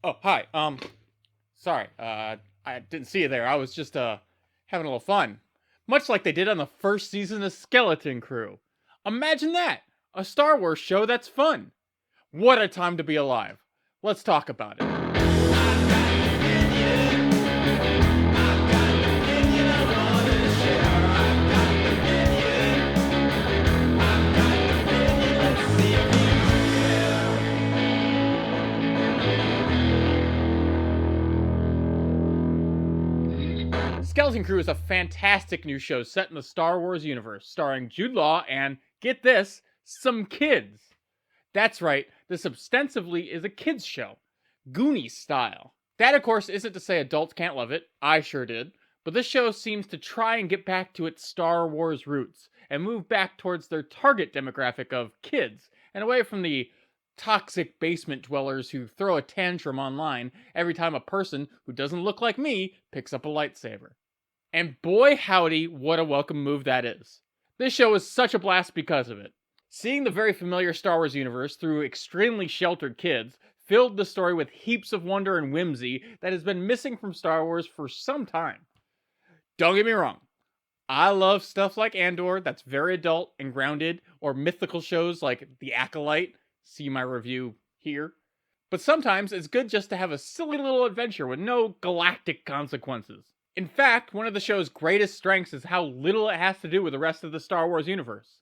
Oh, hi. Sorry. I didn't see you there. I was just having a little fun. Much like they did on the first season of Skeleton Crew. Imagine that! A Star Wars show that's fun. What a time to be alive. Let's talk about it. Skeleton Crew is a fantastic new show set in the Star Wars universe, starring Jude Law and, get this, some kids. That's right, this ostensibly is a kids' show, Goonies style. That, of course, isn't to say adults can't love it. I sure did. But this show seems to try and get back to its Star Wars roots and move back towards their target demographic of kids and away from the toxic basement dwellers who throw a tantrum online every time a person who doesn't look like me picks up a lightsaber. And boy howdy, what a welcome move that is. This show is such a blast because of it. Seeing the very familiar Star Wars universe through extremely sheltered kids filled the story with heaps of wonder and whimsy that has been missing from Star Wars for some time. Don't get me wrong, I love stuff like Andor that's very adult and grounded, or mythical shows like The Acolyte, see my review here. But sometimes it's good just to have a silly little adventure with no galactic consequences. In fact, one of the show's greatest strengths is how little it has to do with the rest of the Star Wars universe.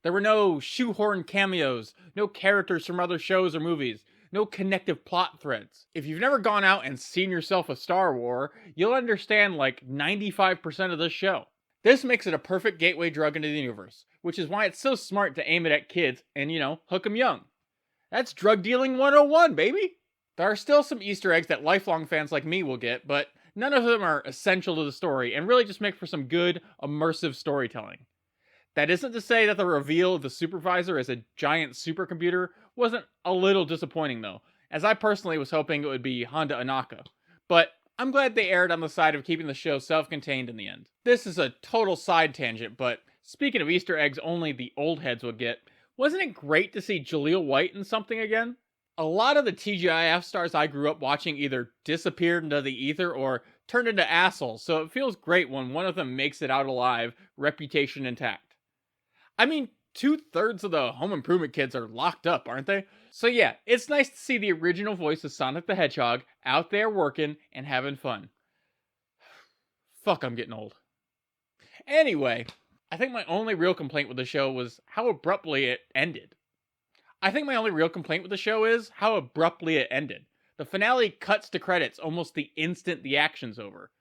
There were no shoehorn cameos, no characters from other shows or movies, no connective plot threads. If you've never gone out and seen yourself a Star Wars, you'll understand like 95% of this show. This makes it a perfect gateway drug into the universe, which is why it's so smart to aim it at kids and, hook them young. That's drug dealing 101, baby! There are still some Easter eggs that lifelong fans like me will get, but none of them are essential to the story and really just make for some good, immersive storytelling. That isn't to say that the reveal of the supervisor as a giant supercomputer wasn't a little disappointing though, as I personally was hoping it would be Honda Anaka. But I'm glad they erred on the side of keeping the show self-contained in the end. This is a total side tangent, but speaking of Easter eggs only the old heads would get, wasn't it great to see Jaleel White in something again? A lot of the TGIF stars I grew up watching either disappeared into the ether or turned into assholes, so it feels great when one of them makes it out alive, reputation intact. I mean, 2/3 of the Home Improvement kids are locked up, aren't they? So yeah, it's nice to see the original voice of Sonic the Hedgehog out there working and having fun. Fuck, I'm getting old. Anyway, I think my only real complaint with the show was how abruptly it ended. The finale cuts to credits almost the instant the action's over.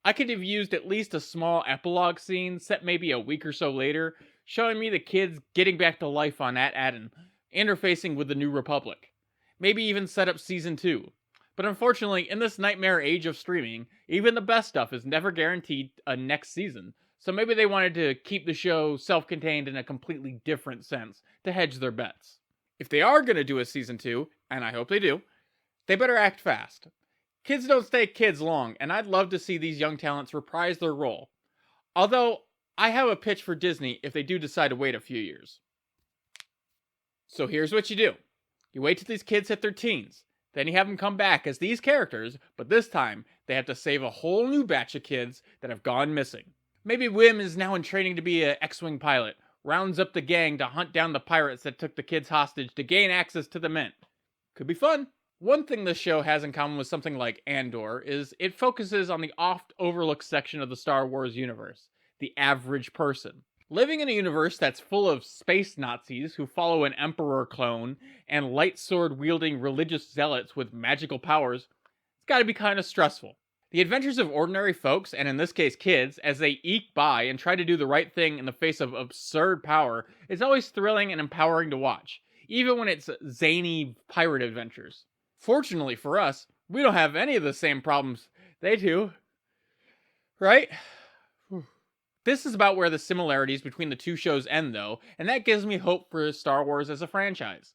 I could have used at least a small epilogue scene, set maybe a week or so later, showing me the kids getting back to life on At-Adin, interfacing with the New Republic. Maybe even set up Season 2. But unfortunately, in this nightmare age of streaming, even the best stuff is never guaranteed a next season, so maybe they wanted to keep the show self-contained in a completely different sense, to hedge their bets. If they are going to do a Season 2, and I hope they do, they better act fast. Kids don't stay kids long, and I'd love to see these young talents reprise their role. Although, I have a pitch for Disney if they do decide to wait a few years. So here's what you do. You wait till these kids hit their teens. Then you have them come back as these characters, but this time, they have to save a whole new batch of kids that have gone missing. Maybe Wim is now in training to be an X-Wing pilot, rounds up the gang to hunt down the pirates that took the kids hostage to gain access to the Mint. Could be fun. One thing this show has in common with something like Andor is it focuses on the oft-overlooked section of the Star Wars universe, the average person. Living in a universe that's full of space Nazis who follow an emperor clone and light sword-wielding religious zealots with magical powers, it's gotta be kinda stressful. The adventures of ordinary folks, and in this case kids, as they eke by and try to do the right thing in the face of absurd power, is always thrilling and empowering to watch, even when it's zany pirate adventures. Fortunately for us, we don't have any of the same problems they do. Right? This is about where the similarities between the two shows end, though, and that gives me hope for Star Wars as a franchise.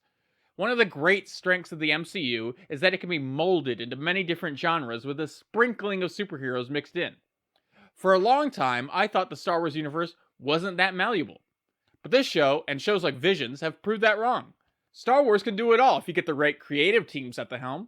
One of the great strengths of the MCU is that it can be molded into many different genres with a sprinkling of superheroes mixed in. For a long time, I thought the Star Wars universe wasn't that malleable. But this show, and shows like Visions, have proved that wrong. Star Wars can do it all if you get the right creative teams at the helm.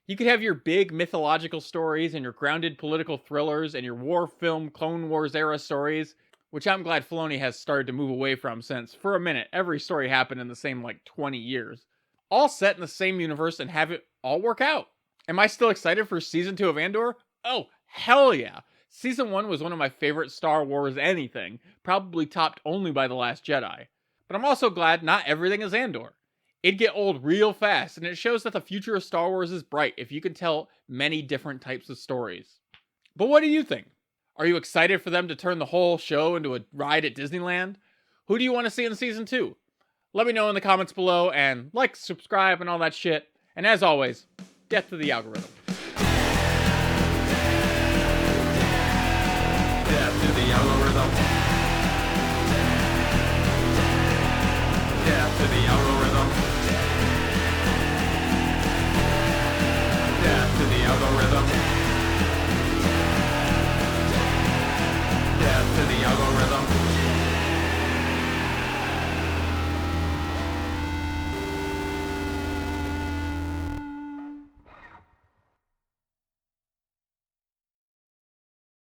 You could have your big mythological stories and your grounded political thrillers and your war film Clone Wars era stories, which I'm glad Filoni has started to move away from since, for a minute, every story happened in the same 20 years. All set in the same universe and have it all work out. Am I still excited for Season 2 of Andor? Oh, hell yeah! Season 1 was one of my favorite Star Wars anything, probably topped only by The Last Jedi. But I'm also glad not everything is Andor. It'd get old real fast, and it shows that the future of Star Wars is bright if you can tell many different types of stories. But what do you think? Are you excited for them to turn the whole show into a ride at Disneyland? Who do you want to see in Season 2? Let me know in the comments below, and like, subscribe, and all that shit. And as always, death to the algorithm. Death to the algorithm. Death to the algorithm. Death to the algorithm.